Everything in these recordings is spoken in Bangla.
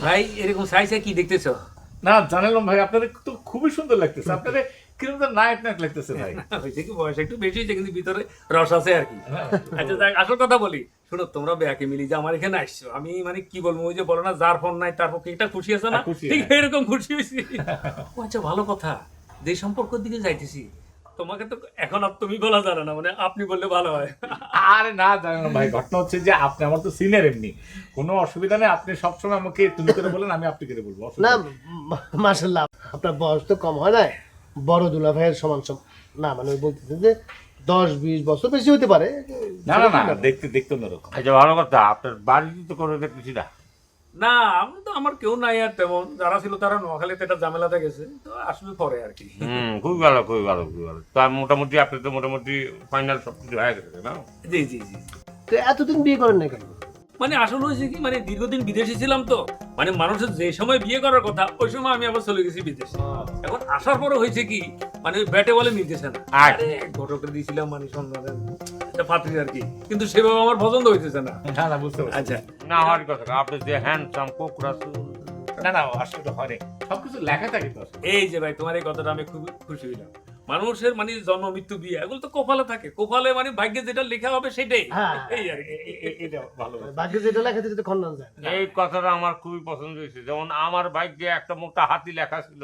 ভাই এরকম সাইজে কি দেখতেছো? না জানালাম ভাই, আপনাদের তো খুবই সুন্দর লাগতেছে, আপনাদের কিরকম নায়ক নায়ক লাগতেছে ভাই। হয়েছে কি বয়স একটু বেশি হয়েছে কিন্তু ভিতরে রস আছে আর কি। আচ্ছা যাক, আসল কথা বলি, শোনো তোমরা ব্যাকে মিলি যে আমার এখানে আসছো, আমি মানে কি বলবো, ওই যে বলো না যার ফোন নাই তার পক্ষে এটা খুশি আছে না, খুশি, ঠিক হ্যাঁ। এরকম খুশি হয়েছি। ও আচ্ছা ভালো কথা, যে সম্পর্কের দিকে যাইতেছি, তোমাকে তো এখন আর তুমি বলা যাবে না, মানে আপনি বললে ভালো হয়। আরে না জানালাম ভাই, ঘটনা হচ্ছে যে আপনি আমার তো সিনিয়র, এমনি কোনো অসুবিধা নেই, আপনি সবসময় আমাকে তুমি করে বলেন, আমি আপনি করে বলবো, অসুবিধা না নেই। মাশাআল্লাহ, আপনার বয়স তো কম হয় না, বড় দুলা ভাইয়ের সমান সমান। না মানে ওই বলতেছে যে 10-20 বছর বেশি হতে পারে। না না না, দেখতে দেখতে অন্যরকম। আচ্ছা ভালো কথা, আপনার বাড়িতে তো করে দেখতেছি না। না আমি তো, আমার কেউ নাই আর তেমন, যারা ছিল তারা নোয়াখালীতে একটা ঝামেলাতে গেছে, তো আসবে পরে আর কি। খুবই ভালো খুবই ভালো খুবই ভালো। তো আমি মোটামুটি আপনি তো মোটামুটি ফাইনাল সব কিছু হয়ে গেছে না? জি জি জি। তো এতদিন বিয়ে করেন না কেন? মানে আসলে হয়েছে কি, মানে দীর্ঘদিন বিদেশে ছিলাম তো, মানে মানুষের যে সময় বিয়ে করার কথা ওই সময় আমি আবার চলে গেছি বিদেশে। এখন আসার পরে হয়েছে কি, মানে ওই ব্যাটে বলে নিতেছে না, আরে ঘটকে দিয়েছিলাম মানে সন্ধানের একটা পাত্রী আর কি, কিন্তু সেভাবে আমার পছন্দ হইতেছে না। না না, বুঝতে পারছি। আচ্ছা না হওয়ার কথা না, আপনি যে হ্যান্ডসাম কোকরা না না, আসলে হয় সবকিছু লেখা থাকে তো আসলে। এই যে ভাই, তোমার এই কথাটা আমি খুব খুশি হইলাম। মানুষের মানে জন্ম মৃত্যু বিয়ে এগুলো তো কপালে থাকে, কপালে মানে ভাগ্যে যেটা লেখা হবে সেটাই, হ্যাঁ। এই আর কি। এটা ভালো কথা। ভাগ্যে যেটা লেখা থাকে তো খন্ডন যায়। এই কথাটা আমার খুবই পছন্দ হয়েছে। যেমন আমার ভাগ্যে একটা মোটা হাতি লেখা ছিল।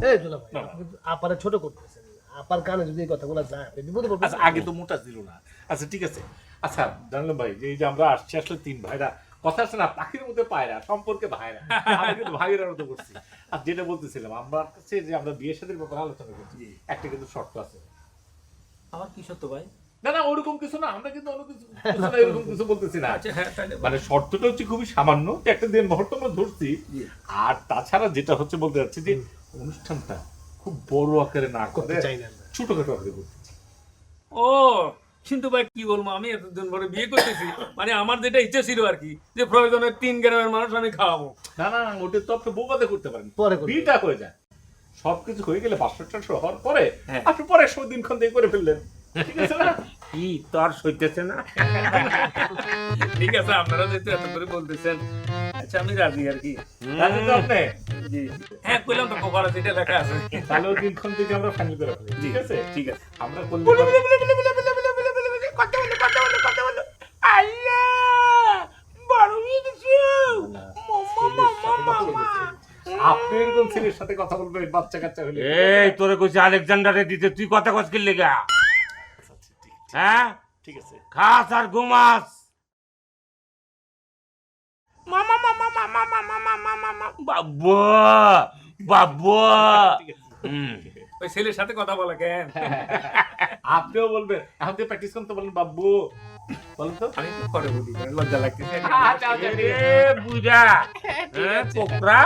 এই দুলা ভাই, আপনি কিন্তু আপারে ছোট করতেছেন। আপার কানে যদি এই কথাগুলো যায় আপনি বিপদে পড়বেন। আচ্ছা আগে তো মোটা ছিল না। আচ্ছা ঠিক আছে। আচ্ছা জানলাম ভাই, যে এই যে আমরা আসছি আসলে তিন ভাইরা, কথা আছে না পাখির মধ্যে পায়রা, সম্পর্কে ভাইরা, আমি কিন্তু ভাইয়ের মতো করছি। আর যেটা বলতেছিলাম, আমার কাছে যে আমরা বিয়ের সাথে ব্যাপারে আলোচনা করছি, একটা কিন্তু শর্ত আছে। আমার কি সত্য ভাই? না না, ওরকম কিছু না, আমরা কিন্তু অন্য কিছু না, এরকম কিছু বলতেছি না। আচ্ছা হ্যাঁ, তাহলে মানে শর্তটা হচ্ছে খুবই সামান্য, যে একটা দিন মুহূর্ত আমরা ধরছি। আর তাছাড়া যেটা হচ্ছে বলতে যাচ্ছি যে অনুষ্ঠানটা খুব বড় আকারে না করতে করে চাই না আমরা। ছোটখাটো আকারে করতে চাই। ও কিন্তু ভাই কি বলবো, আমি এতদিন পরে বিয়ে করতেছি, মানে আমার যেটা ইচ্ছে ছিল আর কি, যে প্রয়োজনে 3 গ্রামের মানুষ আমি খাওয়াবো। না না, ওটা তো আপনি বোবাদে করতে পারেন, পরে করতে বিয়েটা হয়ে যায়, সবকিছু হয়ে গেলে 500-400 হওয়ার পরে হ্যাঁ। আপনি পরে দিনক্ষণ দিয়ে করে ফেললেন, ঠিক আছে না? কি তোর সইতেছে না? ঠিক আছে, আপনারা যেহেতু এত করে বলতেছেন, আচ্ছা আমি রাজি আর কি। রাজি তো আপনি? জি হ্যাঁ, কইলাম তো কোপারা যেটা লেখা আছে। তাহলে ওই দিনক্ষণ থেকে আমরা ফাইনাল করে ফেলি, ঠিক আছে? ঠিক আছে। আমরা করলে পরে- আপনি এরকম ছেলের সাথে কথা বলবেন বাচ্চা কাচ্চা হলে? এই তোরে কইছে আলেকজান্ডারে দিতে, তুই কথা কস কি লেগা? হ্যাঁ, ঠিক আছে। খাস আর ঘুমাস। বাবা বাবা। ওই ছেলের সাথে কথা বলা কেন? আপনিও বলবেন, এখন তো প্র্যাকটিস করতে বলেন বাবু, বলেন তো। আমি তো পরে বলি, লজ্জা লাগতেছে। এ বুড়া, কোকরা